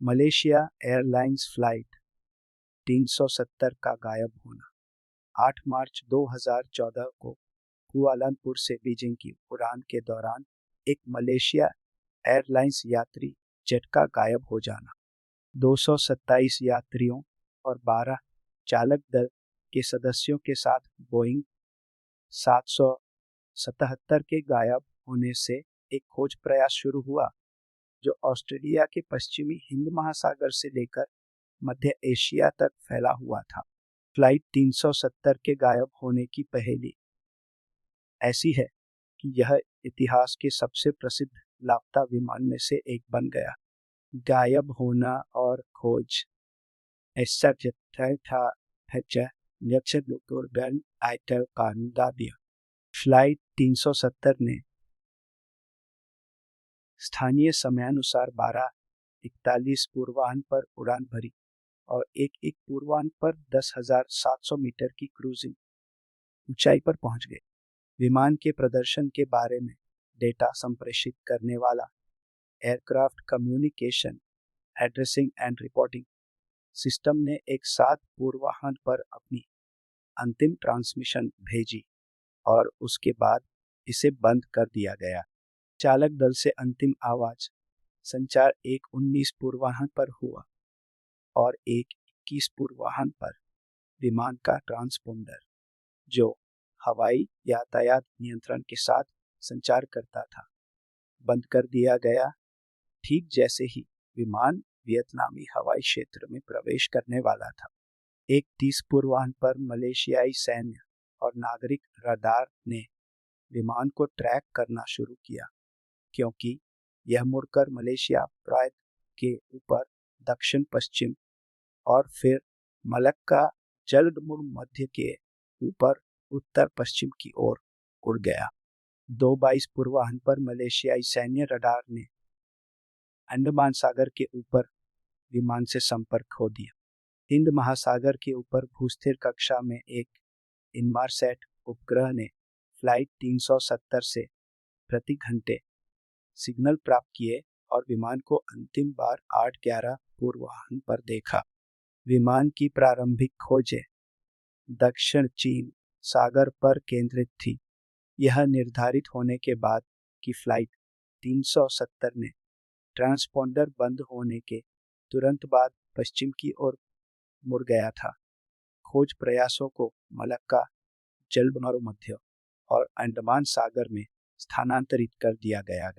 Malaysia airlines flight 370 का गायब होना। 8 मार्च 2014 को कुआलालंपुर से बीजिंग की उड़ान के दौरान एक मलेशिया एयरलाइंस यात्री जेट का गायब हो जाना। 227 यात्रियों और 12 चालक दल के सदस्यों के साथ बोइंग 777 के गायब होने से एक खोज प्रयास शुरू हुआ, जो ऑस्ट्रेलिया के पश्चिमी हिंद महासागर से लेकर मध्य एशिया तक फैला हुआ था। फ्लाइट 370 के गायब होने की पहेली ऐसी है कि यह इतिहास के सबसे प्रसिद्ध लापता विमान में से एक बन गया। गायब होना और खोज ऐसा था फ्लाइट 370 ने स्थानीय समयानुसार 12:41 पूर्वाह्न पर उड़ान भरी और एक पूर्वाह्न पर 10,700 मीटर की क्रूजिंग ऊंचाई पर पहुंच गए। विमान के प्रदर्शन के बारे में डेटा संप्रेषित करने वाला aircraft communication addressing and reporting system ने एक 7 पूर्वाह्न पर अपनी अंतिम ट्रांसमिशन भेजी और उसके बाद इसे बंद कर दिया गया। चालक दल से अंतिम आवाज संचार एक 19 पूर्वाह्न पर हुआ और एक 21 पूर्वाह्न पर विमान का ट्रांसपोंडर, जो हवाई यातायात नियंत्रण के साथ संचार करता था, बंद कर दिया गया। ठीक जैसे ही विमान वियतनामी हवाई क्षेत्र में प्रवेश करने वाला था, एक 30 पूर्वाह्न पर मलेशियाई सैन्य और नागरिक रडार ने विमान को ट्रैक करना शुरू किया, क्योंकि यह मुड़कर मलेशिया प्रायद्वीप के ऊपर दक्षिण पश्चिम और फिर मलक्का जलमुड़ मध्य के ऊपर उत्तर पश्चिम की ओर उड़ गया। 2:22 पूर्वाह्न पर मलेशियाई सैन्य रडार ने अंडमान सागर के ऊपर विमान से संपर्क खो दिया। हिंद महासागर के ऊपर भूस्थिर कक्षा में एक इनमारसैट उपग्रह ने फ्लाइट 370 से प्रति घंटे सिग्नल प्राप्त किए और विमान को अंतिम बार 8:11 पूर्वाह्न पर देखा। विमान की प्रारंभिक खोजें दक्षिण चीन सागर पर केंद्रित थी। यह निर्धारित होने के बाद कि फ्लाइट 370 ने ट्रांसपोंडर बंद होने के तुरंत बाद पश्चिम की ओर मुड़ गया था, खोज प्रयासों को मलक्का जलमर्ग मध्य और अंडमान सागर में स्थानांतरित कर दिया गया।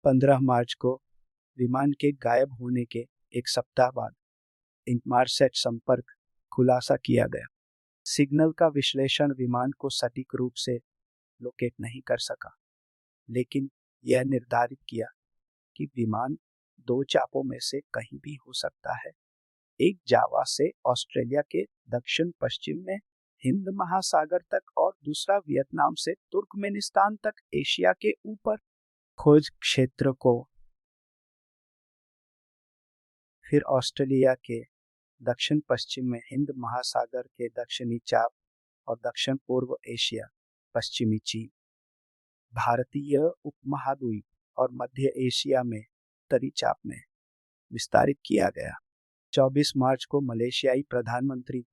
15 मार्च को विमान के गायब होने के एक सप्ताह बाद इनमारसैट संपर्क खुलासा किया गया। सिग्नल का विश्लेषण विमान को सटीक रूप से लोकेट नहीं कर सका, लेकिन यह निर्धारित किया कि विमान 2 चापों में से कहीं भी हो सकता है, एक जावा से ऑस्ट्रेलिया के दक्षिण पश्चिम में हिंद महासागर तक और दूसरा वियतनाम से तुर्कमेनिस्तान तक एशिया के ऊपर। खोज क्षेत्र को फिर ऑस्ट्रेलिया के दक्षिण पश्चिम में हिंद महासागर के दक्षिणी चाप और दक्षिण पूर्व एशिया, पश्चिमी चीन, भारतीय उपमहाद्वीप और मध्य एशिया में उत्तरी चाप में विस्तारित किया गया। 24 मार्च को मलेशियाई प्रधानमंत्री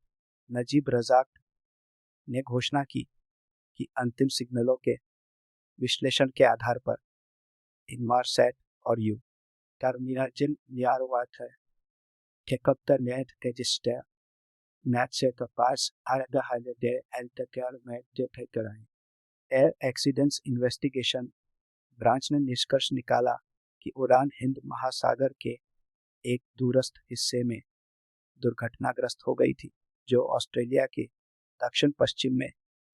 नजीब रजाक ने घोषणा की कि अंतिम सिग्नलों के विश्लेषण के आधार पर इनमारसैट और यू टर्मिनाजिन न्यारवाट है Tekopter net register Natset pass Arga Holiday Altakar में डेफेकराई। एयर एक्सीडेंट्स इन्वेस्टिगेशन ब्रांच ने निष्कर्ष निकाला कि उड़ान हिंद महासागर के एक दूरस्थ हिस्से में दुर्घटनाग्रस्त हो गई थी, जो ऑस्ट्रेलिया के दक्षिण पश्चिम में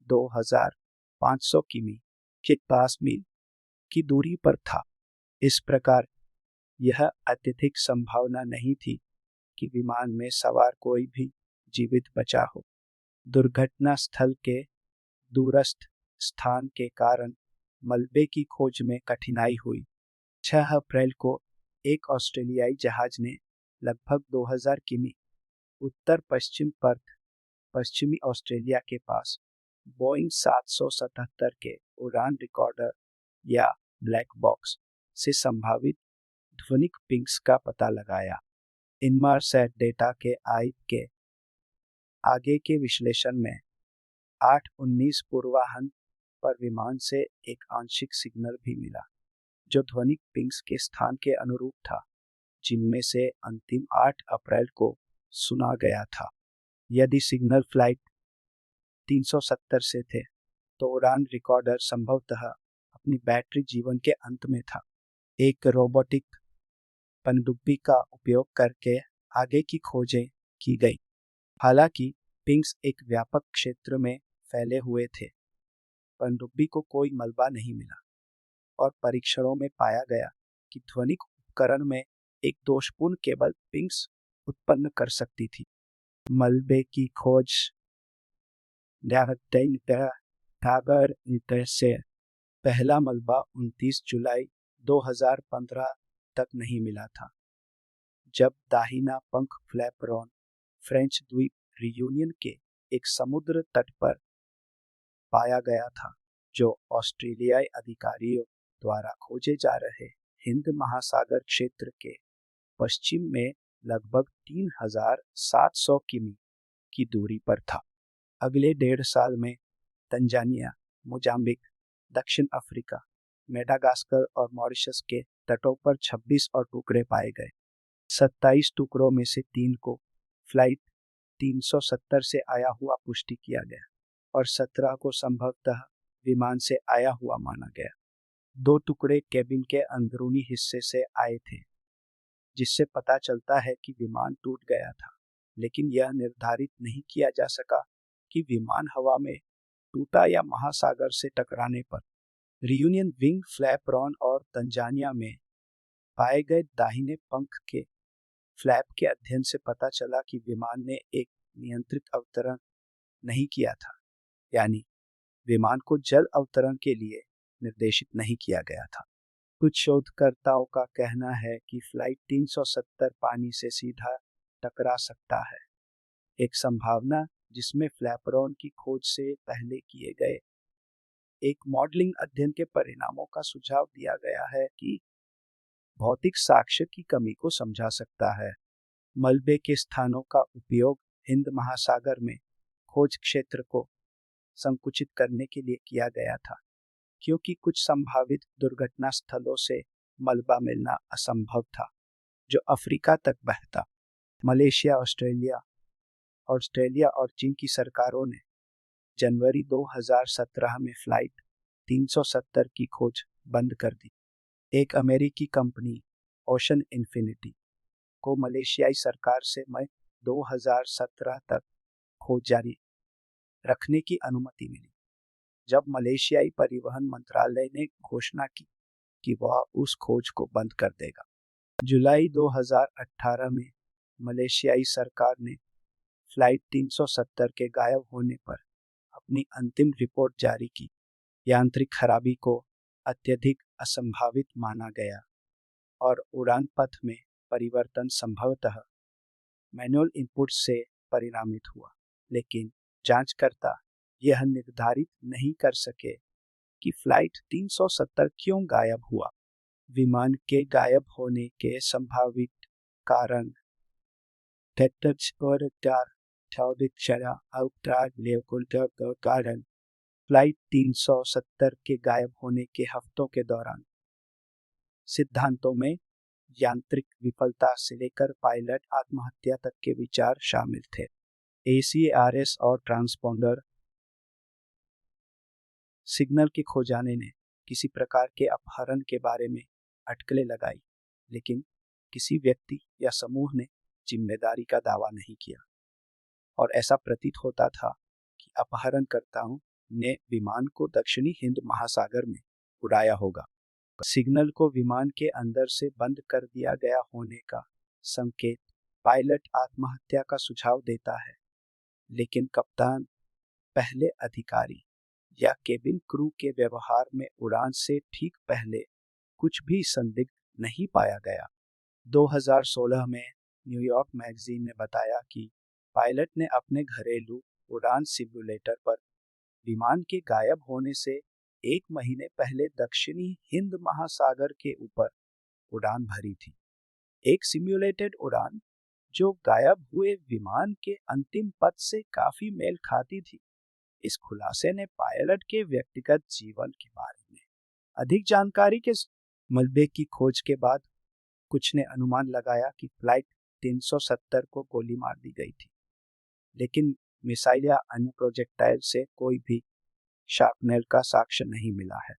2,500 किमी के पास मील की दूरी पर था। इस प्रकार यह अत्यधिक संभावना नहीं थी कि विमान में सवार कोई भी जीवित बचा हो। दुर्घटना स्थल के दूरस्थ स्थान के कारण मलबे की खोज में कठिनाई हुई। 6 अप्रैल को एक ऑस्ट्रेलियाई जहाज ने लगभग 2000 किमी उत्तर पश्चिम पर्थ, पश्चिमी ऑस्ट्रेलिया के पास बोइंग 777 के उड़ान रिकॉर्डर या ब्लैक बॉक्स से संभावित ध्वनिक पिंग्स का पता लगाया। इनमारसैट डेटा के के आगे के विश्लेषण में 8:19 पूर्वाह्न पर विमान से एक आंशिक सिग्नल भी मिला जो ध्वनिक पिंग्स के स्थान के अनुरूप था, जिनमें से अंतिम 8 अप्रैल को सुना गया था। यदि सिग्नल फ्लाइट 370 से थे तो उड़ान रिकॉर्डर संभवतः अपनी बैटरी जीवन के अंत में था। एक रोबोटिक पनडुब्बी का उपयोग करके आगे की खोजें की गई। हालांकि पिंग्स एक व्यापक क्षेत्र में फैले हुए थे, पनडुब्बी को कोई मलबा नहीं मिला और परीक्षणों में पाया गया कि ध्वनिक उपकरण में एक दोषपूर्ण केबल पिंग्स उत्पन्न कर सकती थी। मलबे की खोज से पहला मलबा 29 जुलाई 2015 तक नहीं मिला था, जब दाहिना पंख फ्लैपरॉन फ्रेंच द्वीप रियूनियन के एक समुद्र तट पर पाया गया था, जो ऑस्ट्रेलियाई अधिकारियों द्वारा खोजे जा रहे हिंद महासागर क्षेत्र के पश्चिम में लगभग 3,700 किमी की दूरी पर था। अगले 1.5 साल में तंजानिया, मोजाम्बिक, दक्षिण अफ्रीका, मेडागास्कर और मॉरिशस के तटों पर 26 और टुकड़े पाए गए। 27 टुकड़ों में से 3 को फ्लाइट 370 से आया हुआ पुष्टि किया गया और 17 को संभवतः विमान से आया हुआ माना गया। 2 टुकड़े केबिन के अंदरूनी हिस्से से आए थे, जिससे पता चलता है कि विमान टूट गया था, लेकिन यह निर्धारित नहीं किया जा सका कि विमान हवा में टूटा या महासागर से टकराने पर। रियूनियन विंग फ्लैपरॉन और तंजानिया में पाए गए दाहिने पंख के फ्लैप के अध्ययन से पता चला कि विमान ने एक नियंत्रित अवतरण नहीं किया था, यानी विमान को जल अवतरण के लिए निर्देशित नहीं किया गया था। कुछ शोधकर्ताओं का कहना है कि फ्लाइट 370 पानी से सीधा टकरा सकता है, एक संभावना जिसमें फ्लैपरॉन की खोज से पहले किए गए एक मॉडलिंग अध्ययन के परिणामों का सुझाव दिया गया है कि भौतिक साक्ष्य की कमी को समझा सकता है। मलबे के स्थानों का उपयोग हिंद महासागर में खोज क्षेत्र को संकुचित करने के लिए किया गया था, क्योंकि कुछ संभावित दुर्घटना स्थलों से मलबा मिलना असंभव था जो अफ्रीका तक बहता। मलेशिया, ऑस्ट्रेलिया और चीन की सरकारों ने जनवरी 2017 में फ्लाइट 370 की खोज बंद कर दी। एक अमेरिकी कंपनी ओशन इन्फिनिटी को मलेशियाई सरकार से मई 2017 तक खोज जारी रखने की अनुमति मिली, जब मलेशियाई परिवहन मंत्रालय ने घोषणा की कि वह उस खोज को बंद कर देगा। जुलाई 2018 में मलेशियाई सरकार ने फ्लाइट 370 के गायब होने पर अपनी अंतिम रिपोर्ट जारी की। यांत्रिक खराबी को अत्यधिक असंभावित माना गया और उड़ान पथ में परिवर्तन संभवतः मैनुअल इनपुट से परिणामित हुआ, लेकिन जांचकर्ता यह निर्धारित नहीं कर सके कि फ्लाइट 370 क्यों गायब हुआ। विमान के गायब होने के संभावित कारण फ्लाइट 370 के गायब होने के हफ्तों के दौरान सिद्धांतों में यांत्रिक विफलता से लेकर पायलट आत्महत्या तक के विचार शामिल थे। ACRS और ट्रांसपोंडर सिग्नल के खो जाने ने किसी प्रकार के अपहरण के बारे में अटकलें लगाई, लेकिन किसी व्यक्ति या समूह ने जिम्मेदारी का दावा नहीं किया और ऐसा प्रतीत होता था कि अपहरणकर्ताओं ने विमान को दक्षिणी हिंद महासागर में उड़ाया होगा। सिग्नल को विमान के अंदर से बंद कर दिया गया होने का संकेत पायलट आत्महत्या का सुझाव देता है, लेकिन कप्तान, पहले अधिकारी या केबिन क्रू के व्यवहार में उड़ान से ठीक पहले कुछ भी संदिग्ध नहीं पाया गया। 2016 में न्यूयॉर्क मैगजीन ने बताया कि पायलट ने अपने घरेलू उड़ान सिमुलेटर पर विमान के गायब होने से 1 महीने पहले दक्षिणी हिंद महासागर के ऊपर उड़ान भरी थी। एक सिम्युलेटेड उड़ान जो गायब हुए विमान के अंतिम पथ से काफी मेल खाती थी। इस खुलासे ने पायलट के व्यक्तिगत जीवन के बारे में अधिक जानकारी के मलबे की खोज के बाद कुछ ने अनुमान लगाया कि फ्लाइट 370 को गोली मार दी गई थी, लेकिन मिसाइल या अन्य प्रोजेक्टाइल से कोई भी शार्पनेल का साक्ष्य नहीं मिला है।